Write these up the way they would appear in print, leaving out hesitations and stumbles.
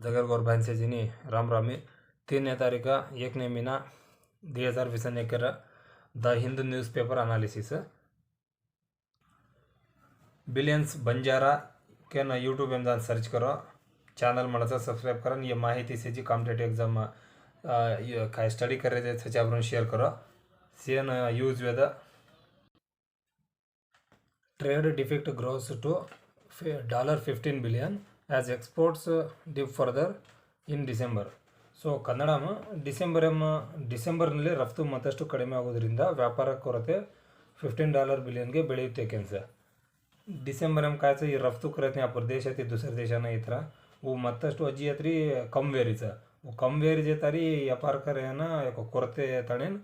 जगर गौर भानसेजीनी राम रामी 3 तारीख 1 महिना 2021 the Hindu newspaper analysis billions Banjara के ना यूट्यूब में सर्च करो चैनल मला सब्सक्राइब करो। ये माहिती से जी कॉम्पिटेटिव एग्जाम काय स्टडी कर रहे थे सचावरून शेयर करो। CN use with trade deficit grows to $15 billion as exports dip further in December. So Kannada ಡಿಸೆಂಬರ್ನಲ್ಲಿ ರಫ್ತು ಮತ್ತಷ್ಟು ಕಡಿಮೆ ಆಗೋದ್ರಿಂದ ವ್ಯಾಪಾರ ಕೊರತೆ $15 बिलियनಗೆ ಬೆಳೆಯುತ್ತೆ ಕೆನ್ಸ डिसेंबर कायचं ही रफ्तू करत नाही आपण देशात दुसऱ्या देशांना इतर वो मತ್ತಷ್ಟು ಅಜ್ಜಿ ಹತ್ರಿ कम वेरीचं वो कम वेरी जे तारी व्यापार करेना ಕೊರತೆ ತಣೇನ್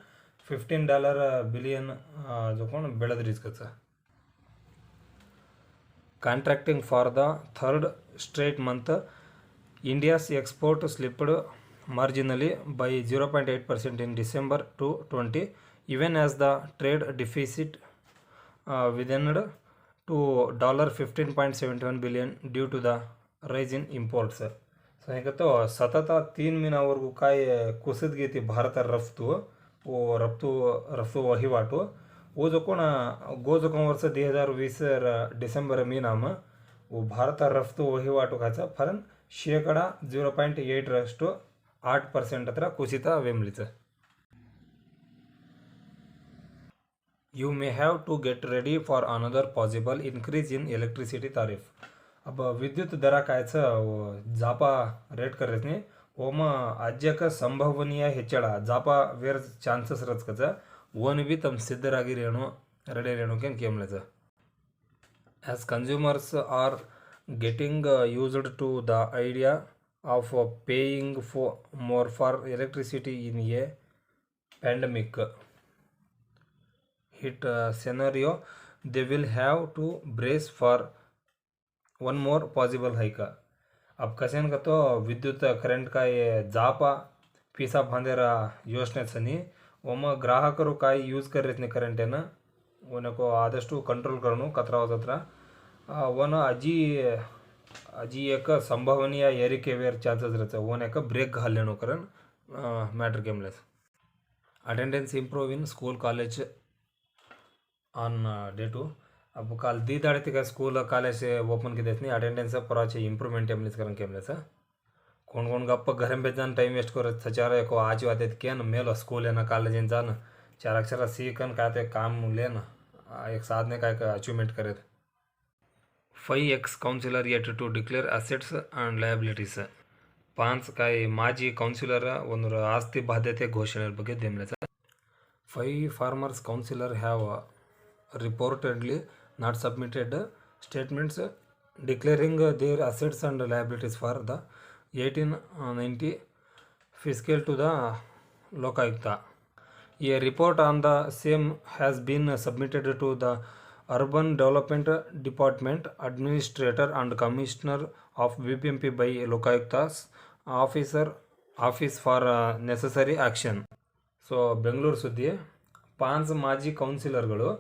$15 बिलियन जो कोण ಬೆಳೆದ್ರಿಸ್ಕचं Contracting for the third straight month, India's export slipped marginally by 0.8% in December 2020, even as the trade deficit widened to $15.71 billion due to the rise in imports. So तो सतत 3 महिन्यावರೆಗೂ काय कुसित गेती भारत रफ्तू वहिवाटू वो जो कोण वर्ष 2020 डिसेंबर महिनामा वो भारत रफ्तू वहिवाटू खाचा फरन 0.8% 8% ಹತ್ರ ಕುಸಿತ ವೆಂಬ್ಲಿच. You may have to get ready for another possible increase in electricity tariff. अब विद्युत दरा कायचं जापा रेट करत ओम ಅಜ್ಯಕ ಸಂಭವನೀಯ ಹೆಚ್ಚಳ ಜಾಪಾ ವೇರ್ ಚಾನ್ಸಸ್ ರಚಕच वन भी तम सिद्धरागिरेणु रेडी रेणु के केमलेच. As consumers are getting used to the idea of paying more for electricity in a pandemic hit scenario, they will have to brace for one more possible hike. अब कसेन का तो विद्युत current का ये जापा पिसा बांधेरा योजनेचनी ओम ग्राहकರು काय यूज करत नाही करंट आहे ना ओनको आदಷ್ಟು कंट्रोल करणं 17 वन अजी एक संभावनीय ಏರಿಕೆ ವೇರ್ ಚಾನ್ಸಸ್ ಇರುತ್ತೆ ओनेक ब्रेक घालणं करण मैटर केमलेस. Attendance improve in school college on day 2. अब काल दी दाड़ती का स्कूल कॉलेज ओपन की देत नहीं अटेंडेंस पराचे इंप्रूवमेंट एमलेस करण केमलेस. कोण गप्प घरम बेजान टाइम वेस्ट करत सचार एको आज वाते केन मेलो स्कूल है ना कॉलेज जान 4 अक्षर सीखन काय ते काम लेन एक साधने काय अचीवमेंट करेत. 5 ex-councillor yet to declare assets and liabilities. 5 काय ಮಾಜಿ ಕೌನ್ಸಿಲರ್ ಒಂದು ಆಸ್ತಿ ಬಾಧ್ಯತೆ ಘೋಷಣೆ ಬಗ್ಗೆ ದೇಮ್ಲೆಸ. 5 farmers councillor have reportedly not submitted statements declaring their assets and liabilities for the 1890 fiscal to the Lokayukta. A report on the same has been submitted to the Urban Development Department Administrator and Commissioner of BBMP by Lokayukta's office for necessary action. So Bengaluru ಸುದ್ದಿ 5 ಮಾಜಿ ಕೌನ್ಸಿಲರ್ಗಳು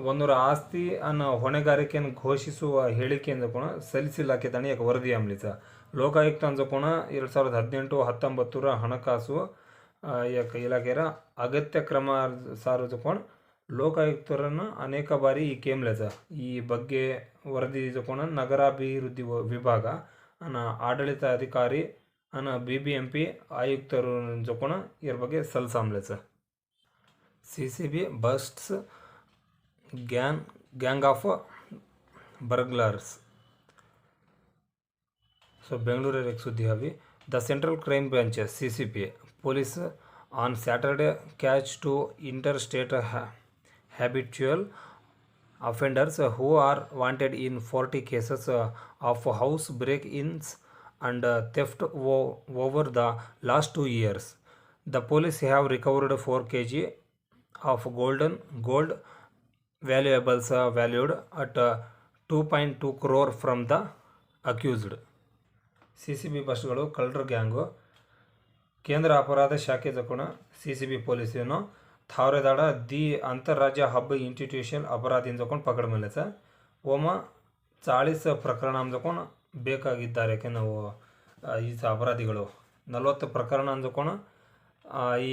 ಒಂದರ ಆಸ್ತಿ ಅನ್ನ ಹೊಣೆಗಾರಿಕೆಯನ್ನು ಘೋಷಿಸುವ ಹೇಳಿಕೆಯಿಂದ ಕೂಡ ಸಲ್ಲಿಸಿಲ್ಲಕ್ಕೆ ತಾನೇ एक ವರದಿ ಅಂಬ್ಲಿച്ച ಲೋಕಾಯುಕ್ತ ಅಂಜಕೋಣ 2018-19 ಹಣಕಾಸು ಇಲಾಖೆಯ ಅಗತ್ಯ ಕ್ರಮ ಸಾರ್ವಜಕೋಣ ಲೋಕಾಯುಕ್ತರನ್ನು ಅನೇಕ ಬಾರಿ ಈ ಕೇಮ್ಲೆಸ ಈ ಬಗ್ಗೆ ವರದಿ ಜಕೋಣ ನಗರಾಭಿವೃದ್ಧಿ ವಿಭಾಗ ಅನ್ನ ಆಡಳಿತ ಅಧಿಕಾರಿ ಅನ್ನ BBMP ಆಯುಕ್ತರು ಜಕೋಣ ಇದ್ರ ಬಗ್ಗೆ ಸಲ್ಸಾಮ್ಲೆಸ. CCB busts gang of burglars. So Bengaluru एक सुद्धी हवी. The Central Crime Branch CCP police on Saturday catch 2 interstate habitual offenders who are wanted in 40 cases of house break-ins and theft over the last 2 years. The police have recovered 4 kg of gold valuables valued at 2.2 crore from the accused. CCB ಬಸ್ಗಳು ಕಳ್ಳರ gang ಕೇಂದ್ರ ಅಪರಾಧ ಶಾಖೆ ಜಕೋಣ CCB ಪೊಲೀಸೇನೋ थावरेदाड़ा दी अंतर्राज्य hub institution अपराधी जकोण पकड़ मेले ओम 40 प्रकरण जकोण ಬೇಕಾಗಿದ್ದಾರೆ ನಾವು ಈತ ಅಪರಾಧಿಗಳು 40 ಪ್ರಕರಣ ಅಂದುಕೋಣ ಈ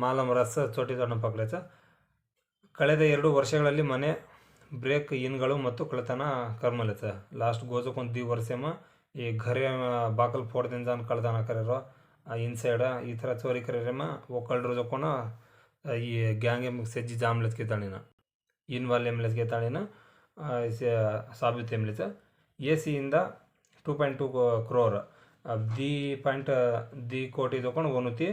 ಮಾಲಮ್ ರಸ್ ಚೋಟಿ ದೊಡ್ಡ ಪಕಡೆಚ ಕಳೆದ 2 ವರ್ಷಗಳಲ್ಲಿ ಮನೆ ಬ್ರೇಕ್ ಇನ್ಗಳು ಮತ್ತು ಕಳ್ಳತನ ಕರ್ಮಲೆच लास्ट गोजो कोण 2 वर्षमा ಈ घरे बाकल फोड़ दिन जान कळतन करेरो इनसाइड ಈ ಥರ ಚೋರಿ ಕರೆರೆಮ ಒಕ್ಕಲ್ರು ಜೊಕೋಣ ಈ ಗ್ಯಾಂಗ್ ಸೆಜ್ಜಿ ಜಾಮ್ಲೆಸ್ के ताणीನ ಇನ್ವಾಲ್ ಎಮ್ಲೆಸ್ के ताणीನ साबित एमलेच एसी इंद 2.2 crore दी कोटी जोकोण वनुती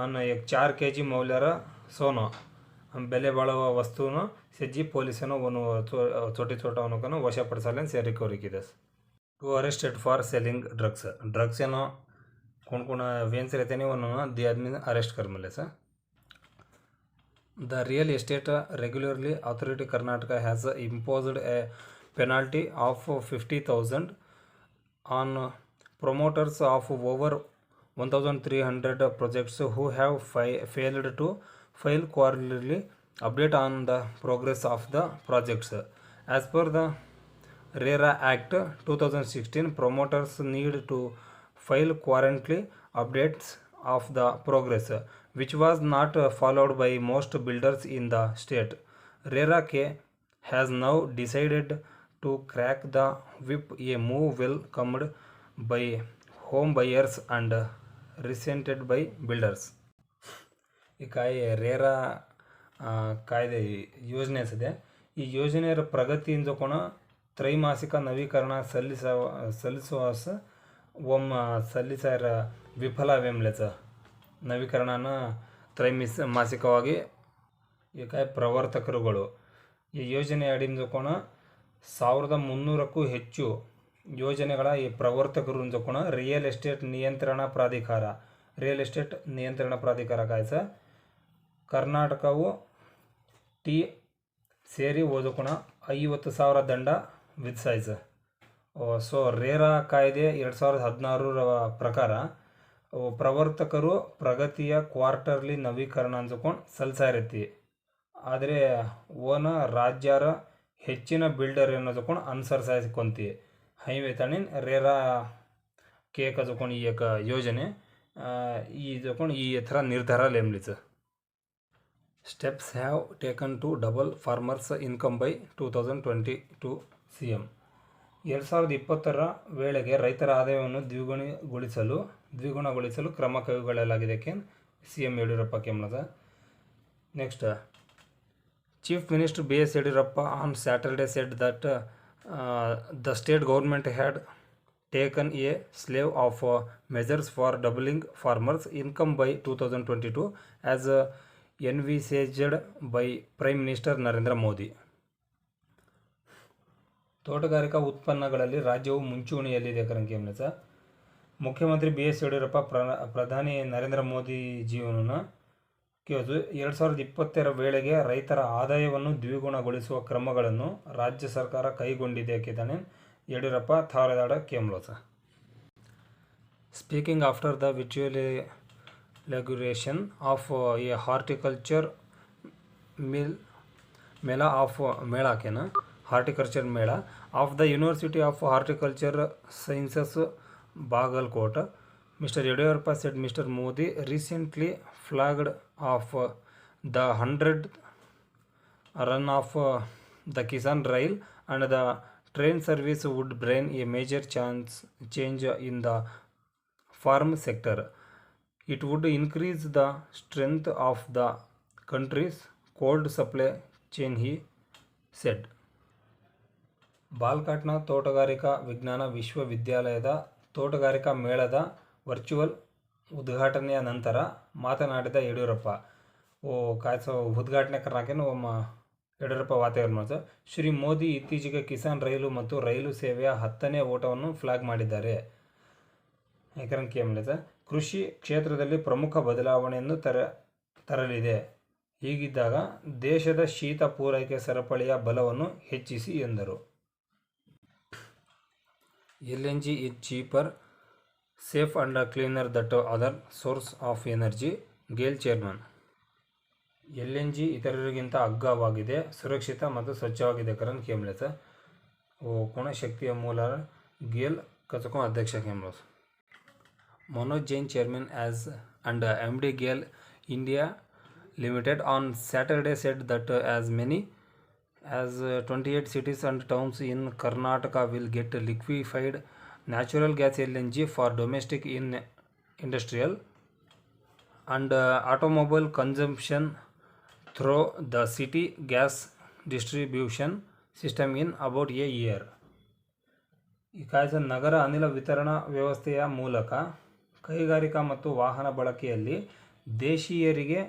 अन एक 4 kg मौल्यार सोनो बेले बाळुव वस्तून सेज्जी पोलिसनो वनु छोटी छोटवनकन वशपडिसलेन से रिकवरी किदस two arrested for selling drugs ಏನೋ कोण वेन्स रहते वनु दी आदमी अरेस्ट कर मिले sir The Real Estate Regulatory Authority Karnataka has imposed a penalty of 50,000 on promoters of over 1,300 projects who have failed to file quarterly update on the progress of the projects. As per the RERA Act 2016, promoters need to file quarterly updates of the progress, which was not followed by most builders in the state. RERA has now decided to crack the whip, a move welcomed by home buyers and resented by builders. ಈ RERA ಕಾಯ್ದೆ ಯೋಜನೆ ಇದೆ. ಈ ಯೋಜನೆಯ ಪ್ರಗತಿಯಿಂದ ಕೋಣ ತ್ರೈಮಾಸಿಕ ನವೀಕರಣ ಸಲ್ಲಿಸುವ ಒಮ್ಮ ಸಲ್ಲಿಸಾರ ವಿಫಲವೆಂಬ್ಲೆच ನವೀಕರಣನ ಮಾಸಿಕವಾಗಿ ಈ ಪ್ರವರ್ತಕರುಗಳು ಈ ಯೋಜನೆ ಅಡಿಯಿಂದ ಕೋಣ 1300ಕ್ಕೂ ಹೆಚ್ಚು ಯೋಜನೆಗಳ ಈ ಪ್ರವರ್ತಕರು ಕೋಣ ರಿಯಲ್ ಎಸ್ಟೇಟ್ ನಿಯಂತ್ರಣ ಪ್ರಾಧಿಕಾರ ಕಾಯ್ಸ ಕರ್ನಾಟಕವು ಟಿ ಸೇರಿ ಓದಕೋಣ 50,000 ದಂಡ ವಿಧಿಸಾಯ್ಸ. ಸೊ ರೇರಾ ಕಾಯ್ದೆ 2016 ಪ್ರಕಾರ ಪ್ರವರ್ತಕರು ಪ್ರಗತಿಯ ಕ್ವಾರ್ಟರ್ಲಿ ನವೀಕರಣ ಅಂದ್ಕೊಂಡು ಸಲ್ಲಿಸಾರೈತಿ. ಆದರೆ ಓನ ರಾಜ್ಯರ ಹೆಚ್ಚಿನ ಬಿಲ್ಡರ್ ಏನೋದ್ಕೊಂಡು ಅನುಸರಿಸ್ಕೊಂತಿ ಹೈವೇ ತಾಣಿನ ರೇರಾ ಕೇಕ್ ಅದ್ಕೊಂಡು ಈ ಯೋಜನೆ ಈ ಥರ ನಿರ್ಧಾರ ಲೆಮ್ಲಿच. Steps have taken to double farmers income by 2022 CM. 2020ರ ವೇಳೆಗೆ ರೈತರ ಆದಾಯವನ್ನು ದ್ವಿಗುಣಗೊಳಿಸಲು ಕ್ರಮ ಕೈಗೊಳ್ಳಲಾಗಿದೆ CM ಯಡಿಯೂರಪ್ಪ ಕೇಮ್ಲದ. Next, chief minister BS Yediyurappa on Saturday said that the state government had taken a slew of measures for doubling farmers' income by 2022 as envisaged by Prime Minister Narendra Modi. ತೋಟಗಾರಿಕಾ ಉತ್ಪನ್ನಗಳಲ್ಲಿ ರಾಜ್ಯವು ಮುಂಚೂಣಿಯಲ್ಲಿದೆ ಕರಂಕೇಮ್ನೆಸ. ಮುಖ್ಯಮಂತ್ರಿ BS ಯಡಿಯೂರಪ್ಪ ಪ್ರಧಾನಿ ನರೇಂದ್ರ ಮೋದಿ ಜೀವನ 2020ರ ವೇಳೆಗೆ ರೈತರ ಆದಾಯವನ್ನು ದ್ವಿಗುಣಗೊಳಿಸುವ ಕ್ರಮಗಳನ್ನು ರಾಜ್ಯ ಸರ್ಕಾರ ಕೈಗೊಂಡಿದೆ ತಾನೆ ಯಡಿಯೂರಪ್ಪ ಥಾರದಾಡ ಕೇಮ್ಲೋಸ. Speaking after the virtualization of a horticulture horticulture mela of the University of Horticulture Sciences Bagalkot, Mr. Yediyurappa said Mr. Modi recently flagged off the 100th run of the Kisan Rail and the train service would bring a major change in the farm sector. It would increase the strength of the country's cold supply chain, he said. ಬಾಲ್ಕಾಟ್ನ ತೋಟಗಾರಿಕಾ ವಿಜ್ಞಾನ ವಿಶ್ವವಿದ್ಯಾಲಯದ ತೋಟಗಾರಿಕಾ ಮೇಳದ virtual ಉದ್ಘಾಟನೆಯ ನಂತರ ಮಾತನಾಡಿದ ಯಡಿಯೂರಪ್ಪ ಉದ್ಘಾಟನೆ ಕರ್ನಾಕೇನು ಯಡಿಯೂರಪ್ಪ ವಾತಾವರಣ ಮಾಡ್ತಾರೆ. ಶ್ರೀ ಮೋದಿ ಇತ್ತೀಚೆಗೆ ಕಿಸಾನ್ ರೈಲು ಮತ್ತು ರೈಲು ಸೇವೆಯ 10ನೇ ಓಟವನ್ನು ಫ್ಲಾಗ್ ಮಾಡಿದ್ದಾರೆ. ಕೃಷಿ ಕ್ಷೇತ್ರದಲ್ಲಿ ಪ್ರಮುಖ ಬದಲಾವಣೆಯನ್ನು ತರಲಿದೆ. ಹೀಗಿದ್ದಾಗ ದೇಶದ ಶೀತ ಪೂರೈಕೆ ಸರಪಳಿಯ ಬಲವನ್ನು ಹೆಚ್ಚಿಸಿ ಎಂದರು. LNG is cheaper, safe and cleaner than other source of energy, GAIL chairman. LNG ಇತರರಿಗಿಂತ ಅಗ್ಗವಾಗಿದೆ, ಸುರಕ್ಷಿತ ಮತ್ತು ಸ್ವಚ್ಛವಾಗಿದೆ ಕರನ್ ಕೇಮ್ಲೆಸ ಕೋಣ ಶಕ್ತಿಯ ಮೂಲ ಗೇಲ್ ಕಚಕೋ ಅಧ್ಯಕ್ಷ ಕೇಮ್ಲೋಸ್. Manoj Jain, chairman as and MD GAIL India Limited, on Saturday said that as many as 28 cities and towns in Karnataka will get liquefied natural gas LNG for domestic industrial and automobile consumption through the city gas distribution system in about a year. ಈ ಕಾಯ್ದೆ ನಗರ ಅನಿಲ ವಿತರಣಾ ವ್ಯವಸ್ಥೆಯ ಮೂಲಕ ಕೈಗಾರಿಕಾ ಮತ್ತು ವಾಹನ ಬಳಕೆಯಲ್ಲಿ ದೇಶೀಯರಿಗೆ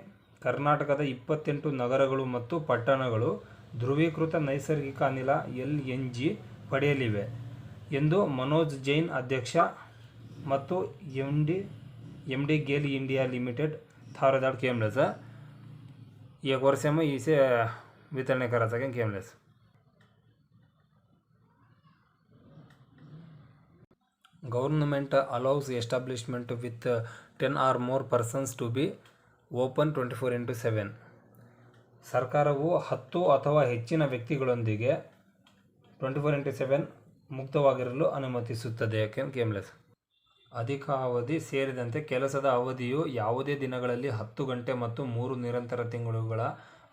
ಕರ್ನಾಟಕದ 28 ನಗರಗಳು ಮತ್ತು ಪಟ್ಟಣಗಳು ಧ್ರುವೀಕೃತ ನೈಸರ್ಗಿಕ ಅನಿಲ LNG ಪಡೆಯಲಿವೆ ಎಂದು ಮನೋಜ್ ಜೈನ್, ಅಧ್ಯಕ್ಷ ಮತ್ತು MD गेल इंडिया लिमिटेड थारदाड केमलेस एक वर्ष में इसे वितरण करा सकें केमलेस. Government allows establishment with 10 or more persons to be open 24/7. ಸರ್ಕಾರವು 10 ಅಥವಾ ಹೆಚ್ಚಿನ ವ್ಯಕ್ತಿಗಳೊಂದಿಗೆ 24/7 ಮುಕ್ತವಾಗಿರಲು ಅನುಮತಿಸುತ್ತದೆ. ಕೇಮ್ಲೆಸ್. ಅಧಿಕಾವಧಿ ಸೇರಿದಂತೆ ಕೆಲಸದ ಅವಧಿಯು ಯಾವುದೇ ದಿನಗಳಲ್ಲಿ 10 ಗಂಟೆ ಮತ್ತು 3 ನಿರಂತರ ತಿಂಗಳುಗಳ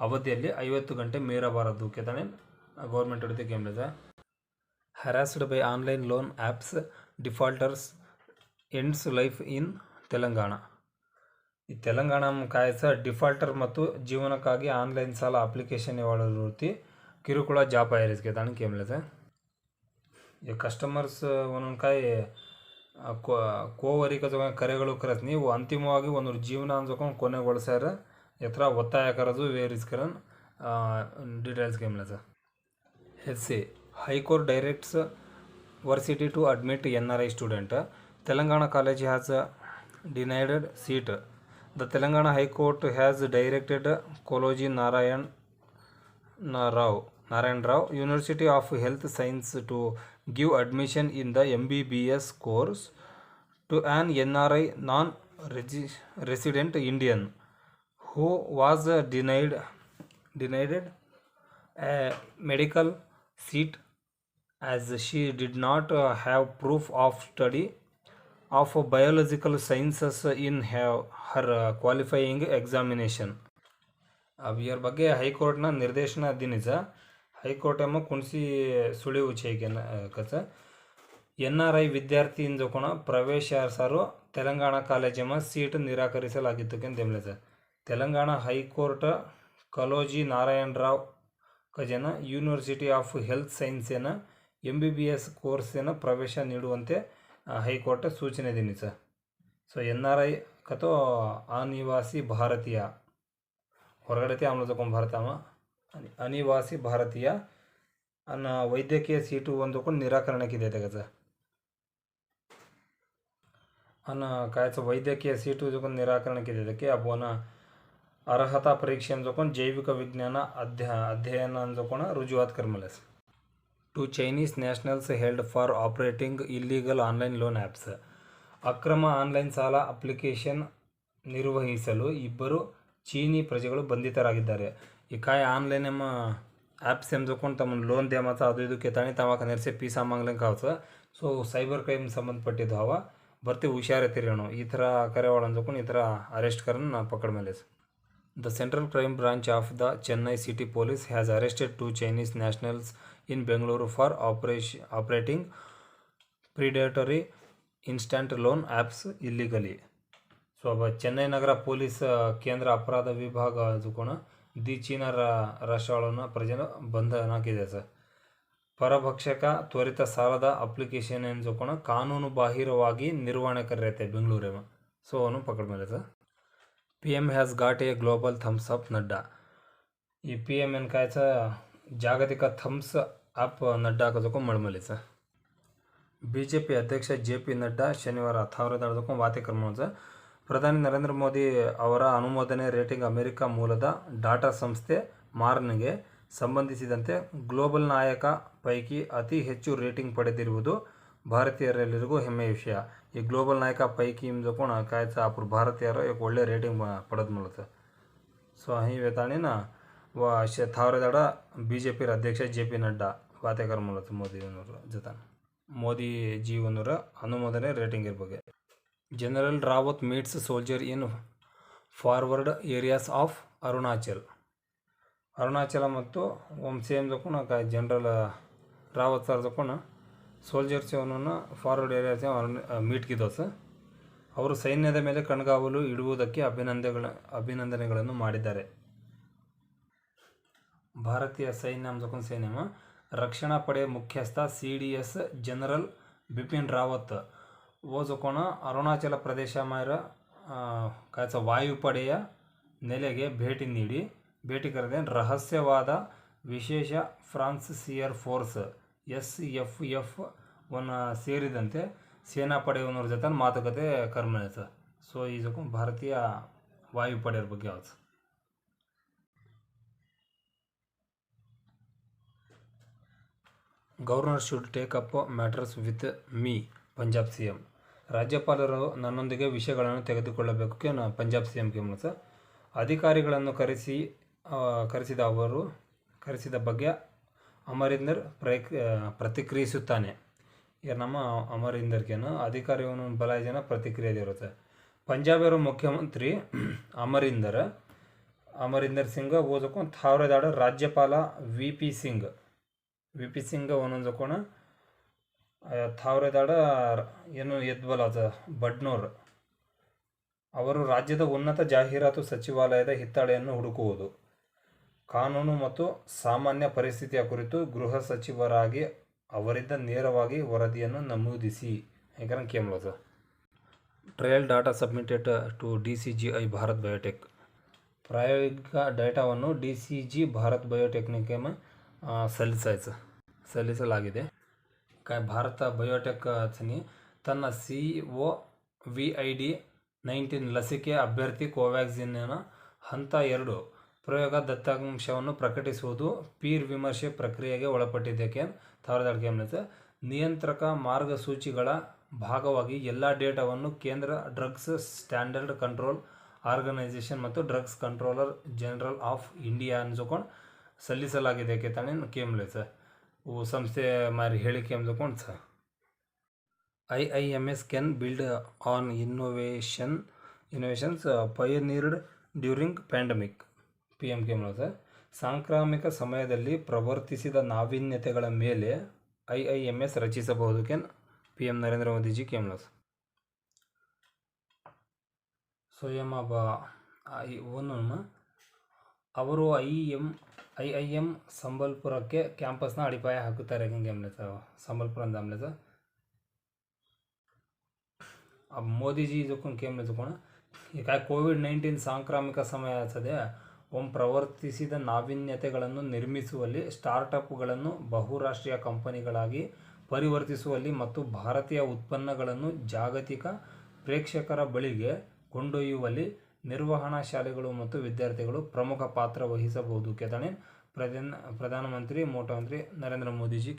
ಅವಧಿಯಲ್ಲಿ 50 ಗಂಟೆ ಮೀರಬಾರದು. ಕೆತಾನೆ ಗೌರ್ಮೆಂಟ್ ಹಿಡಿದು ಕೇಮ್ಲೆಸ್. Harassed by online loan apps defaulters ends life in Telangana. ಈ ತೆಲಂಗಾಣ ಕಾಯ್ಸ ಡಿಫಾಲ್ಟರ್ ಮತ್ತು ಜೀವನಕ್ಕಾಗಿ ಆನ್ಲೈನ್ ಸಾಲ ಅಪ್ಲಿಕೇಶನ್ ವೃತ್ತಿ ಕಿರುಕುಳ ಜಾಪಾಯರಿಸ್ಗೆ ತಾನು ಕೇಮ್ಲೆಸ್. ಈ ಕಸ್ಟಮರ್ಸ್ ಒಂದೊಂದು ಕಾಯಿ ಕೋವರಿಕ ಕರೆಗಳು ಕರೆಸ್ ನೀವು ಅಂತಿಮವಾಗಿ ಒಂದು ಜೀವನ ಅನ್ಸ್ಕೊಂಡು ಕೊನೆಗೊಳಿಸ್ಯಾರ ಎತ್ತರ ಒತ್ತಾಯ ಕರೆದು ವೇರಿಸ್ಕರನ್ ಡೀಟೇಲ್ಸ್ ಕೇಮ್ಲೆಸ್. HC high court directs Varsity to admit NRI student. Telangana College has denied seat. The Telangana High Court has directed Koloji Narayan Rao University of Health Science to give admission in the MBBS course to an NRI non-resident Indian who was denied a medical seat as she did not have proof of study of biological sciences in her qualifying examination. अब यार ಬಗ್ಗೆ ಹೈಕೋರ್ಟ್ನ ನಿರ್ದೇಶನ ದಿನಿಸ high court ಎಮ್ಮ ಕುಣಿಸಿ ಸುಳಿ ಉಚ್ಚೇಕೆ ಕಸ NRI ವಿದ್ಯಾರ್ಥಿ ಇಂಜಕೋಣ ಪ್ರವೇಶಾರ್ಹರು ತೆಲಂಗಾಣ ಕಾಲೇಜೆಮ್ಮ ಸೀಟ್ ನಿರಾಕರಿಸಲಾಗಿತ್ತು ಕೆಂದೆಮ್ಲೆಸ. ತೆಲಂಗಾಣ ಹೈಕೋರ್ಟ್ ಕಲೋಜಿ ನಾರಾಯಣ್ ರಾವ್ ಕಜನ ಯೂನಿವರ್ಸಿಟಿ ಆಫ್ ಹೆಲ್ತ್ ಸೈನ್ಸೇನ MBBS ಕೋರ್ಸೇನ ಪ್ರವೇಶ ನೀಡುವಂತೆ ಹೈಕೋರ್ಟ್ ಸೂಚನೆ ದಿನಿಸ. ಸೊ NRI ಕತೋ ಅನಿವಾಸಿ ಭಾರತೀಯ ಹೊರಗಡೆ ಆಮ್ಲ ತಗೊಂಡು ಭಾರತಮ್ಮ ಅನಿವಾಸಿ ಭಾರತೀಯ ಅನ್ನ ವೈದ್ಯಕೀಯ ಸೀಟು ಒಂದಕೊಂಡು ನಿರಾಕರಣಕ್ಕಿದೆ ತೆಗಸ ಅನ್ನ ಕಾಯ್ಸ ವೈದ್ಯಕೀಯ ಸೀಟು ಜೊಕೊಂಡು ನಿರಾಕರಣಕ್ಕಿದೆ ಅದಕ್ಕೆ ಅಬೋನ ಅರ್ಹತಾ ಪರೀಕ್ಷೆ ಅಂದ್ಕೊಂಡು ಜೈವಿಕ ವಿಜ್ಞಾನ ಅಧ್ಯಯನ ಅಂದ್ಕೊಂಡ ರುಜುವಾತ್ ಕರ್ಮಲೆಸ್. 2 Chinese nationals held for operating illegal online loan apps. ಅಕ್ರಮ ಆನ್ಲೈನ್ ಸಾಲ ಅಪ್ಲಿಕೇಶನ್ ನಿರ್ವಹಿಸಲು 2 ಚೀನಿ ಪ್ರಜೆಗಳು ಬಂಧಿತರಾಗಿದ್ದಾರೆ. ಈ ಕಾಯಿ ಆನ್ಲೈನ್ ಎಮ್ಮ ಆ್ಯಪ್ಸ್ ಎಂದ್ಕೊಂಡು ತಮ್ಮ ಲೋನ್ ದೇ ಮತ್ತು ಅದು ಇದು ಕೆತಾಣಿ ತಮ್ಮ ನೆರೆಸಿ ಪೀಸಾ ಮಾಂಗ್ಲಂಗೆ ಕಾವ್ಸ. ಸೊ ಸೈಬರ್ ಕ್ರೈಮ್ ಸಂಬಂಧಪಟ್ಟಿದ್ದು ಹವ ಬರ್ತಿ ಹುಷಾರಿತಿರೋಣ ಈ ಥರ ಕರೆವಾಳ ಅಂದ್ಕೊಂಡು ಈ ಥರ ಅರೆಸ್ಟ್ ಕರನ್ನು ನಾನು ಪಕಡ ಮೇಲೆ. The Central Crime Branch of the Chennai City Police has arrested 2 Chinese nationals in Bengaluru for operating predatory instant loan apps illegally. So अब ಚೆನ್ನೈ ನಗರ ಪೊಲೀಸ್ ಕೇಂದ್ರ ಅಪರಾಧ ವಿಭಾಗ ಅದುಕೋಣ ದಿ ಚೀನಾ ರಾಷ್ಟ್ರಗಳನ್ನ ಪ್ರಜೆನ ಬಂಧನಾಕಿದೆ ಸರ್. ಪರಭಕ್ಷಕ ತ್ವರಿತ ಸಾಲದ ಅಪ್ಲಿಕೇಶನ್ ಎಂದುಕೋಣ ಕಾನೂನು ಬಾಹಿರವಾಗಿ ನಿರ್ವಹಣೆ ಕರೆಯುತ್ತೆ ಬೆಂಗಳೂರೇಮ. ಸೊ ಅವನು ಪಕಡ ಮೇಲೆ sir. PM has got a global thumbs up Nadda. ಈ PM ಏನು ಕಾಯ್ಸ ಜಾಗತಿಕ ಥಮ್ಸ್ ಅಪ್ ನಡ್ಡಾ ಹಾಕೋದಕ್ಕೂ ಮಳ್ಮಲಿ ಸರ್. BJP ಅಧ್ಯಕ್ಷ JP ನಡ್ಡಾ ಶನಿವಾರ 1000 ವಾತೆ ಕ್ರಮ. ಪ್ರಧಾನಿ ನರೇಂದ್ರ ಮೋದಿ ಅವರ ಅನುಮೋದನೆ ರೇಟಿಂಗ್ ಅಮೆರಿಕ ಮೂಲದ ಡಾಟಾ ಸಂಸ್ಥೆ ಮಾರ್ನ್ಗೆ ಸಂಬಂಧಿಸಿದಂತೆ ಗ್ಲೋಬಲ್ ನಾಯಕ ಪೈಕಿ ಅತಿ ಹೆಚ್ಚು ರೇಟಿಂಗ್ ಪಡೆದಿರುವುದು ಭಾರತೀಯರೆಲ್ಲರಿಗೂ ಹೆಮ್ಮೆಯ ವಿಷಯ. ಈ ಗ್ಲೋಬಲ್ ನಾಯಕ ಪೈಕಿ ಇಂಜಕೋಣ ಕಾಯ್ಸ ಅಪ್ರ ಭಾರತೀಯರು एक ಒಳ್ಳೆ ರೇಟಿಂಗ್ ಪಡೆದು ಮೂಲತ. ಸೊ ಈ ವೇತಾಣಿನ 1000 BJP ಅಧ್ಯಕ್ಷ JP ನಡ್ಡಾ ವಾತೆಕರ್ ಮೂಲತ ಮೋದಿ ಜೊತೆ ಮೋದಿ ಜೀವನರ ಅನುಮೋದನೆ ರೇಟಿಂಗ್ ಇರ ಬಗ್ಗೆ. General Rawat meets soldier in forward areas of Arunachal ಮತ್ತು ಸೇಮ್ ಜೊಕೊನ ಜನರಲ್ ರಾವತ್ ಸರ್ ಜೊಕೊನ ಸೋಲ್ಜರ್ಸ್ ಅವನನ್ನು ಫಾರ್ವರ್ಡ್ ಏರಿಯಾಸ್ ಮೀಟ್ ಕಿದೋಸ್ ಅವರು ಸೈನ್ಯದ ಮೇಲೆ ಕಣ್ಗಾವಲು ಇಡುವುದಕ್ಕೆ ಅಭಿನಂದನೆಗಳನ್ನು ಮಾಡಿದ್ದಾರೆ. ಭಾರತೀಯ ಸೈನ್ಯ ಜೊಕೊನ ಸೈನ್ಯಮ ರಕ್ಷಣಾ ಪಡೆ ಮುಖ್ಯಸ್ಥ CDS ಜನರಲ್ ಬಿಪಿನ್ ರಾವತ್ वो ಜೊಕೊನ ಅರುಣಾಚಲ ಪ್ರದೇಶ ಮಾರ ವಾಯುಪಡೆಯ ನೆಲೆಗೆ ಭೇಟಿ ಕರೆದ ರಹಸ್ಯವಾದ ವಿಶೇಷ ಫ್ರಾನ್ಸಿಯರ್ ಫೋರ್ಸ್ SFF ಸೇರಿದಂತೆ ಸೇನಾಪಡೆಯವರ ಜೊತೆ ಮಾತುಕತೆ ಕರ್ಮನೆ ಸೊ ಇದಕ್ಕೂ ಭಾರತೀಯ ವಾಯುಪಡೆಯ ಬಗ್ಗೆ ಯಾವುದು governor should take up matters with me Punjab CM ರಾಜ್ಯಪಾಲರು ನನ್ನೊಂದಿಗೆ ವಿಷಯಗಳನ್ನು ತೆಗೆದುಕೊಳ್ಳಬೇಕು ಪಂಜಾಬ್ CM ಕೇಮಸ ಅಧಿಕಾರಿಗಳನ್ನು ಕರೆಸಿದ ಬಗ್ಗೆ ಅಮರಿಂದರ್ ಪ್ರತಿಕ್ರಿಯಿಸುತ್ತಾನೆ. ನಮ್ಮ ಅಮರಿಂದರ್ಗೇನು ಅಧಿಕಾರಿಯನ್ನು ಬಲ ಜನ ಪ್ರತಿಕ್ರಿಯೆ ಇರುತ್ತೆ. ಪಂಜಾಬರ ಮುಖ್ಯಮಂತ್ರಿ ಅಮರಿಂದರ್ ಸಿಂಗ್ ಓದಕೊಂಡು ಥಾವ್ರದಾಡ ರಾಜ್ಯಪಾಲ VP ಸಿಂಗ್ ಒಂದೊಂದು ಕೋಣ ಥಾವ್ರದಾಡ ಏನು ಎದ್ಬಲ ಬಡ್ನೋರ್ ಅವರು ರಾಜ್ಯದ ಉನ್ನತ ಜಾಹೀರಾತು ಸಚಿವಾಲಯದ ಹಿತ್ತಾಳೆಯನ್ನು ಹುಡುಕುವುದು, ಕಾನೂನು ಮತ್ತು ಸಾಮಾನ್ಯ ಪರಿಸ್ಥಿತಿಯ ಕುರಿತು ಗೃಹ ಸಚಿವರಾಗಿ ಅವರಿಂದ ನೇರವಾಗಿ ವರದಿಯನ್ನು ನಮೂದಿಸಿ ಕೇಳೋದು. Trial data submitted to DCGI Bharat Biotech ಪ್ರಾಯೋಗಿಕ ಡೇಟಾವನ್ನು DCG ಭಾರತ್ ಬಯೋಟೆಕ್ನಿಗೆ ಸಲ್ಲಿಸಲಾಗಿದೆ. ಭಾರತ ಬಯೋಟೆಕ್ ತನ್ನ COVID-19 ಲಸಿಕೆ ಅಭ್ಯರ್ಥಿ ಕೋವ್ಯಾಕ್ಸಿನ್ನ ಹಂತ 2 ಪ್ರಯೋಗ ದತ್ತಾಂಶವನ್ನು ಪ್ರಕಟಿಸುವುದು ಪೀರ್ ವಿಮರ್ಶೆ ಪ್ರಕ್ರಿಯೆಗೆ ಒಳಪಟ್ಟಿದೆ. ನಿಯಂತ್ರಕ ಮಾರ್ಗಸೂಚಿಗಳ ಭಾಗವಾಗಿ ಎಲ್ಲ ಡೇಟಾವನ್ನು ಕೇಂದ್ರ ಡ್ರಗ್ಸ್ ಸ್ಟ್ಯಾಂಡರ್ಡ್ ಕಂಟ್ರೋಲ್ ಆರ್ಗನೈಸೇಷನ್ ಮತ್ತು drugs controller general of India ಅನ್ಸ್ಕೊಂಡು ಸಲ್ಲಿಸಲಾಗಿದೆ ಸಂಸ್ಥೆ ಮಾರಿ ಹೇಳಿಕೆ ಅಂದ್ಕೊಂಡು IIMS can build on innovations pioneered during pandemic PM ಸಾಂಕ್ರಾಮಿಕ ಸಮಯದಲ್ಲಿ ಪ್ರವರ್ತಿಸಿದ ನಾವೀನ್ಯತೆಗಳ ಮೇಲೆ IIMS ರಚಿಸಬಹುದು PM ನರೇಂದ್ರ ಮೋದಿಜಿ ಸ್ವಯಂ ಅವರು IIM ಸಂಬಲ್ಪುರಕ್ಕೆ ಕ್ಯಾಂಪಸ್ನ ಅಡಿಪಾಯ ಹಾಕುತ್ತಾರೆ ಸಂಬಲ್ಪುರ ಅಂದ ಮೋದಿಜಿ ಈಗ COVID-19 ಸಾಂಕ್ರಾಮಿಕ ಸಮಯ ಪ್ರವರ್ತಿಸಿದ ನಾವೀನ್ಯತೆಗಳನ್ನು ನಿರ್ಮಿಸುವಲ್ಲಿ ಸ್ಟಾರ್ಟಪ್ಗಳನ್ನು ಬಹುರಾಷ್ಟ್ರೀಯ ಕಂಪನಿಗಳಾಗಿ ಪರಿವರ್ತಿಸುವಲ್ಲಿ ಮತ್ತು ಭಾರತೀಯ ಉತ್ಪನ್ನಗಳನ್ನು ಜಾಗತಿಕ ಪ್ರೇಕ್ಷಕರ ಬಳಿಗೆ ಕೊಂಡೊಯ್ಯುವಲ್ಲಿ ನಿರ್ವಹಣಾ ಶಾಲೆಗಳು ಮತ್ತು ವಿದ್ಯಾರ್ಥಿಗಳು ಪ್ರಮುಖ ಪಾತ್ರ ವಹಿಸಬಹುದು ಪ್ರಧಾನಮಂತ್ರಿ Narendra Modiji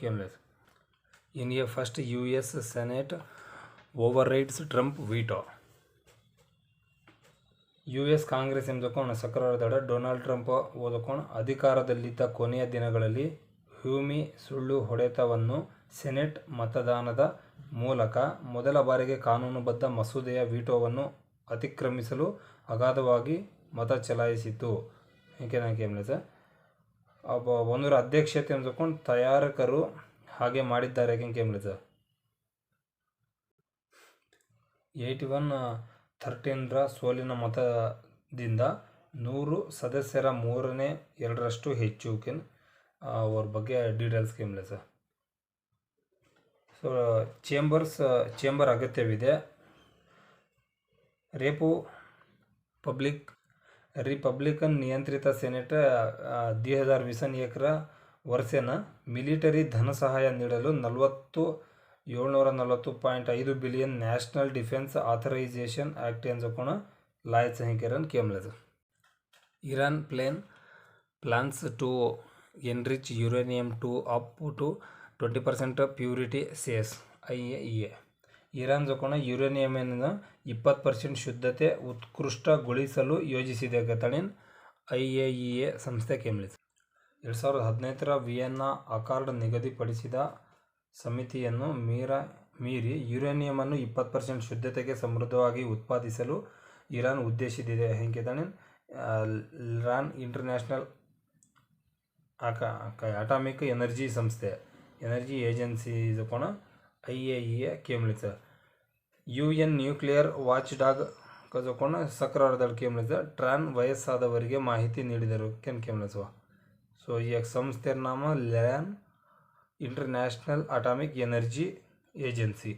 in a first US senate overrides Trump veto US Congress ಶುಕ್ರವಾರ ಡೊನಾಲ್ಡ್ ಟ್ರಂಪ್ ಅಧಿಕಾರದಲ್ಲಿದ್ದ ಕೊನೆಯ ದಿನಗಳಲ್ಲಿ ಹ್ಯೂಮಿ ಸುಳ್ಳು ಹೊಡೆತವನ್ನು ಸೆನೆಟ್ ಮತದಾನದ ಮೂಲಕ ಮೊದಲ ಬಾರಿಗೆ ಕಾನೂನುಬದ್ಧ ಮಸೂದೆಯ ವೀಟೋವನ್ನು ಅತಿಕ್ರಮಿಸಲು ಅಗಾಧವಾಗಿ ಮತ ಚಲಾಯಿಸಿತು. ಒಂದರ ಅಧ್ಯಕ್ಷತೆ ಅಂದ್ಕೊಂಡು ತಯಾರಕರು ಹಾಗೆ ಮಾಡಿದ್ದಾರೆ 81-13 ಸೋಲಿನ ಮತದಿಂದ 100 ಸದಸ್ಯರ 2/3 ಹೆಚ್ಚು ಅವ್ರ ಬಗ್ಗೆ ಡೀಟೇಲ್ಸ್ ಸೊ ಚೇಂಬರ್ ಅಗತ್ಯವಿದೆ. रिपब्लिकन नियंत्रित सेनेट 2021 ವರ್ಷನ ಮಿಲಿಟರಿ ಧನ ಸಹಾಯ ನೀಡಲು 740.5 billion national defence authorisation act ಎಂಜಕೋಣ ಲಾಯತ್ ಸಹಿಕರನ್ ಕೇಮಲದ. Iran plans to enrich uranium to up to 20% purity says IAEA. Iran ಜೊಕೋಣ ಯುರೇನಿಯಂನ 20% ಶುದ್ಧತೆ ಉತ್ಕೃಷ್ಟಗೊಳಿಸಲು ಯೋಜಿಸಿದೆ IAEA ಸಂಸ್ಥೆ ಕೇಮಲಿದೆ. 2015 ವಿಯೆನ್ನಾ ಅಕಾರ್ಡ್ ನಿಗದಿಪಡಿಸಿದ ಸಮಿತಿಯನ್ನು ಮೀರಿ ಯುರೇನಿಯಂ ಅನ್ನು 20% ಶುದ್ಧತೆಗೆ ಸಮೃದ್ಧವಾಗಿ ಉತ್ಪಾದಿಸಲು ಇರಾನ್ ಉದ್ದೇಶಿಸಿದೆ ಹೆಂಗಿದಾನೆ ಇರಾನ್ ಇಂಟರ್ನ್ಯಾಷನಲ್ अटॉमिक एनर्जी संस्थे एनर्जी एजेंसी जो कोण IAEA केमलीचं UN न्यूक्लियर वाचडाग जो कोण सक्रारदळ केमलीचं ट्रान वयस्सादवರಿಗೆ ಮಾಹಿತಿ ನೀಡಿದರು केमलीचं सो ಈ ಸಂಸ್ಥೆಯ ನಾಮ Iran international atomic energy agency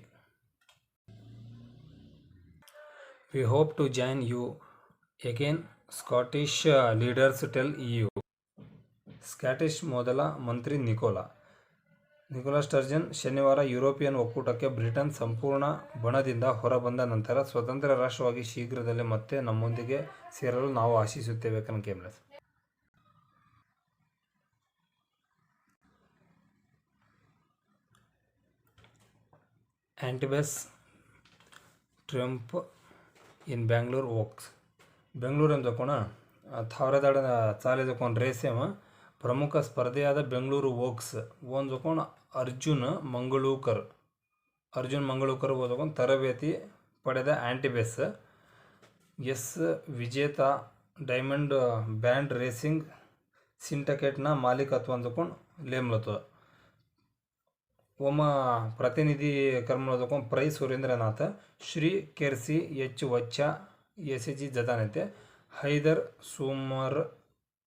We hope to join you again Scottish leaders tell EU Scottish ಮೊದಲ ಮಂತ್ರಿ ನಿಕೋಲಾ ಸ್ಟರ್ಜನ್ ಶನಿವಾರ ಯುರೋಪಿಯನ್ ಒಕ್ಕೂಟಕ್ಕೆ ಬ್ರಿಟನ್ ಸಂಪೂರ್ಣ ಬಣದಿಂದ ಹೊರಬಂದ ನಂತರ ಸ್ವತಂತ್ರ ರಾಷ್ಟ್ರವಾಗಿ ಶೀಘ್ರದಲ್ಲೇ ಮತ್ತೆ ನಮ್ಮೊಂದಿಗೆ ಸೇರಲು ನಾವು ಆಶಿಸುತ್ತೇವೆ ಕನ್ಕೇಮ್ಲೆ ಆಂಟಿಬಸ್ ಟ್ರಂಪ್ ಇನ್ ಬ್ಯಾಂಗ್ಳೂರ್ वॉक्स ಬೆಂಗಳೂರು ಅಂತ ಕೋಣ थावरेदाड चालेज कोण रेसेम प्रमुख स्पर्धेयाद बेंगळूरू वॉक्स ओन जो कोण अर्जुन मंगळूकर वो कोण तरबेती पಡೆದ ಆಂಟಿಬೆಸ್ ಎಸ್ ವಿಜೇತ ಡೈಮಂಡ್ ಬ್ಯಾಂಡ್ ರೇಸಿಂಗ್ ಸಿಂಡಿಕೇಟ್ನ ಮಾಲೀಕತ್ವ ಅಂದ್ಕೊಂಡು ಲೇಮ್ಲತ್ತು ओम प्रतिनिधि कर्मलो कोण प्रೈ सुरेंद्रनाथ श्री केर्सी एच वच्चा एसजी जतानेते हैदर सुमर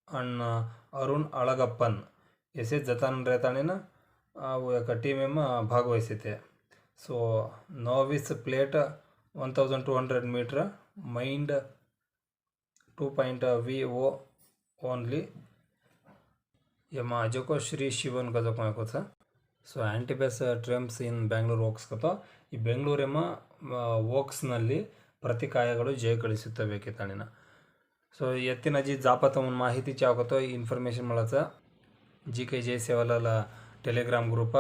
अण्ण अरुण अळगप्पन एसे जतान रेताणीन एका टीमेम भागवहिसिते सो नोविस प्लेट 1200 मीटर माइंड 2.VO ओनली यमा अजको श्री शिवन गजको सो ಆಂಟಿಬಸ್ ಟ್ರಂಪ್ಸ್ ಇನ್ ಬೆಂಗಳೂರು ವॉक्स ಕतो ಈ ಬೆಂಗಳೂರೆಮ ವॉक्सನಲ್ಲಿ ಪ್ರತಿಕಾಯಗಳು ಜಯ ಗಳಿಸುತ್ತವೆ ಕಿತಾಣಿನ सो एत्तीनाजी जापात म्हणून माहिती चावतो इन्फॉर्मेशन मळाचा GK जय सेवालाल टेलिग्राम ग्रुप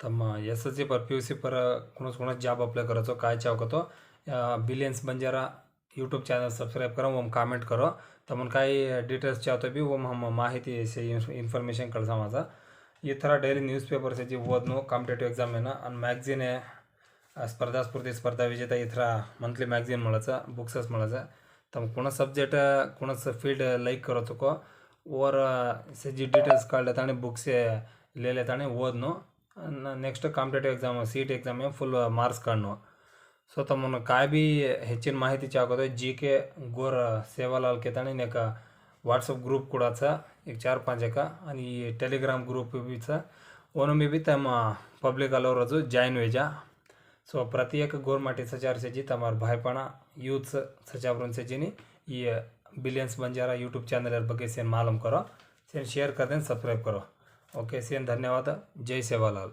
तम SSC पर PUC पर कोणाच जॉब अप्लाई करायचो काय चावतो billions Banjara YouTube channel subscribe करो वो कमेंट करो तमन काय डिटेल्स चाहतो भी वो हम माहिती से इन्फॉर्मेशन कळसा माझा ಈ ಥರ ಡೈಲಿ ನ್ಯೂಸ್ ಪೇಪರ್ಸ್ ಹೆಜ್ಜಿ ಓದ್ನು ಕಾಂಪಿಟೇಟಿವ್ ಎಕ್ಸಾಮ್ ಏನ आणि मॅगझिन स्पर्धा स्फूर्ती स्पर्धा विजेता ಈ ಥರ मंथली मॅगझिन मिळायचं बुक्सेस मिळायचं तम कोणा सब्जेक्ट कोणाच फील्ड लाईक करत को और जी डिटेल्स काढले आणि बुक्स लिहिले आणि ಓದ್ನು next competitive exam CET exam full marks काढणं सो तमन काय भी ಹೆಚ್ಚಿನ ಮಾಹಿತಿ चाहतो GK गोर सेवालाल केतानी नेक व्हाट्सअप ग्रुप कुडाचा एक 4-5 एका आणि टेलिग्राम ग्रुप बीचा ओनो में भी तम पब्लिक अलोरजु जॉइन वेजा सो प्रति एक गोरमाटी सचार से जी तमार भाईपणा यूथ सचावरून से जिनी ये बिलियंस बंजारा यूट्यूब चैनल ಬಗ್ಗೆ सेन मालूम करो सेन शेयर कर दें सब्सक्राइब करो ओके सेन धन्यवाद जय सेवालाल।